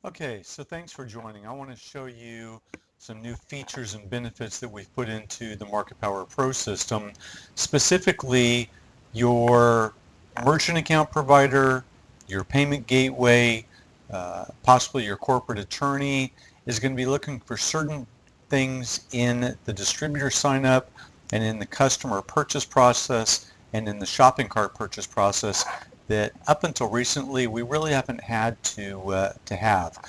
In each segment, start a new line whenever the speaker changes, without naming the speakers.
Okay, so thanks for joining. I want to show you some new features and benefits that we've put into the MarketPowerPRO system. Specifically, your merchant account provider, your payment gateway, possibly your corporate attorney is going to be looking for certain things in the distributor sign up and in the customer purchase process and in the shopping cart purchase process that up until recently we really haven't had to have.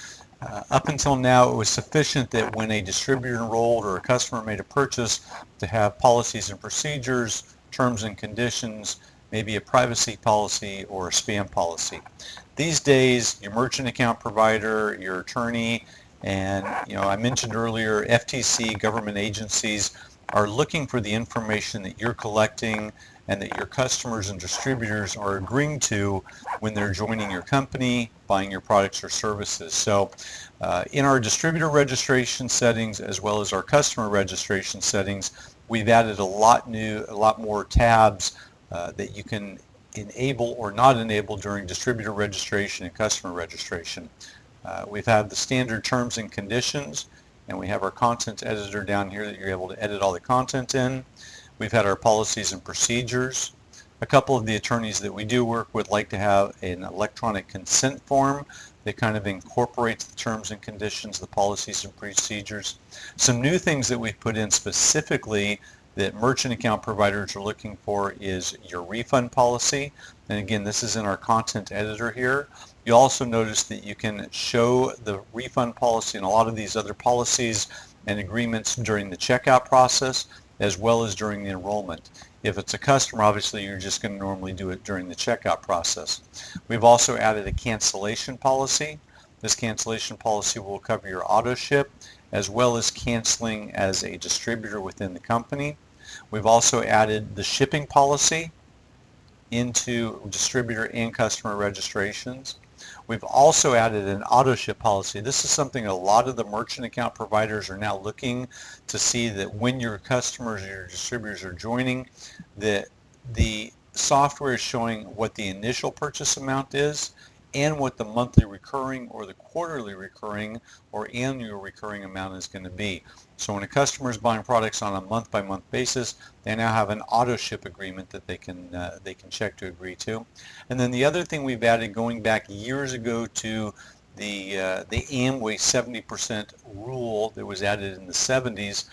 Up until now, it was sufficient that when a distributor enrolled or a customer made a purchase to have policies and procedures, terms and conditions, maybe a privacy policy or a spam policy. These days, your merchant account provider, your attorney, and I mentioned earlier, FTC, government agencies are looking for the information that you're collecting and that your customers and distributors are agreeing to when they're joining your company, buying your products or services. So in our distributor registration settings as well as our customer registration settings, we've added a lot more tabs that you can enable or not enable during distributor registration and customer registration. We've had the standard terms and conditions, and we have our content editor down here that you're able to edit all the content in. We've had our policies and procedures. A couple of the attorneys that we do work with like to have an electronic consent form that kind of incorporates the terms and conditions, the policies and procedures. Some new things that we've put in specifically that merchant account providers are looking for is your refund policy. And again, this is in our content editor here. You'll also notice that you can show the refund policy and a lot of these other policies and agreements during the checkout process as well as during the enrollment. If it's a customer, obviously you're just going to normally do it during the checkout process. We've also added a cancellation policy. This cancellation policy will cover your auto ship as well as canceling as a distributor within the company. We've also added the shipping policy into distributor and customer registrations. We've also added an auto ship policy. This is something a lot of the merchant account providers are now looking to see, that when your customers or your distributors are joining, that the software is showing what the initial purchase amount is and what the monthly recurring or the quarterly recurring or annual recurring amount is going to be. So when a customer is buying products on a month-by-month basis, they now have an auto ship agreement that they can check to agree to. And then the other thing we've added, going back years ago to the Amway 70% rule that was added in the 70s,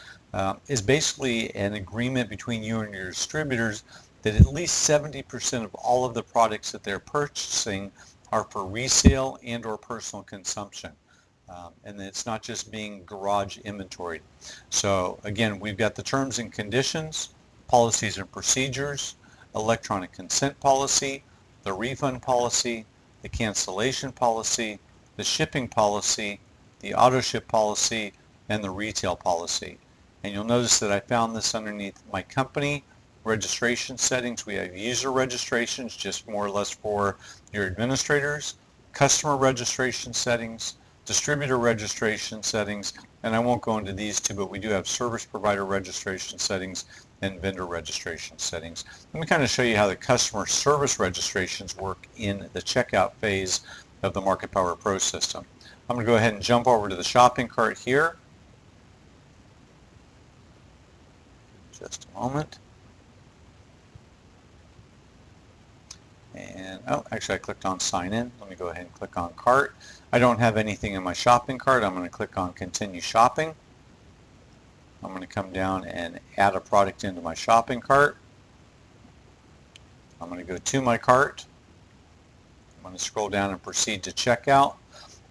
is basically an agreement between you and your distributors that at least 70% of all of the products that they're purchasing are for resale and or personal consumption. And it's not just being garage inventoried. So again, we've got the terms and conditions, policies and procedures, electronic consent policy, the refund policy, the cancellation policy, the shipping policy, the auto ship policy, and the retail policy. And you'll notice that I found this underneath my company registration settings. We have user registrations, just more or less for your administrators, customer registration settings, distributor registration settings, and I won't go into these two, but we do have service provider registration settings and vendor registration settings. Let me kind of show you how the customer service registrations work in the checkout phase of the MarketPowerPRO system. I'm going to go ahead and jump over to the shopping cart here. Just a moment. And actually I clicked on sign in. Let me go ahead and click on cart. I don't have anything in my shopping cart. I'm going to click on continue shopping. I'm going to come down and add a product into my shopping cart. I'm going to go to my cart. I'm going to scroll down and proceed to checkout.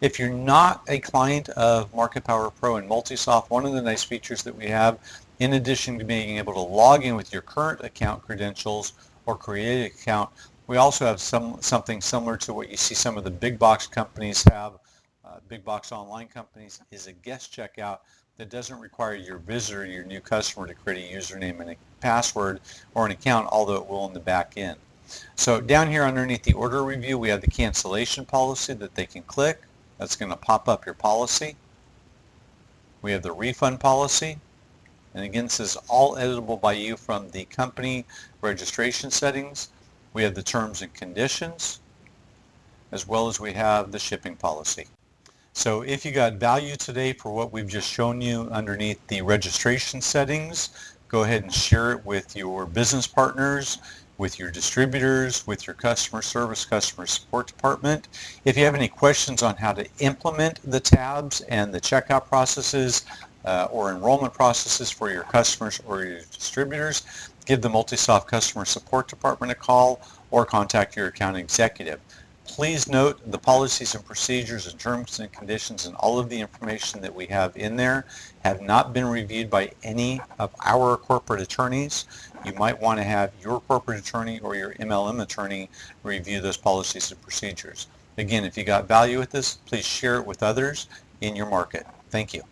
If you're not a client of MarketPowerPRO and MultiSoft, one of the nice features that we have, in addition to being able to log in with your current account credentials or create an account, we also have something similar to what you see some of the big box companies have, big box online companies, is a guest checkout that doesn't require your visitor, your new customer, to create a username and a password or an account, although it will in the back end. So down here underneath the order review, we have the cancellation policy that they can click. That's going to pop up your policy. We have the refund policy. And again, this is all editable by you from the company registration settings. We have the terms and conditions, as well as we have the shipping policy. So if you got value today for what we've just shown you underneath the registration settings, go ahead and share it with your business partners, with your distributors, with your customer service, customer support department. If you have any questions on how to implement the tabs and the checkout processes or enrollment processes for your customers or your distributors, give the MultiSoft customer support department a call or contact your account executive. Please note the policies and procedures and terms and conditions and all of the information that we have in there have not been reviewed by any of our corporate attorneys. You might want to have your corporate attorney or your MLM attorney review those policies and procedures. Again, if you got value with this, please share it with others in your market. Thank you.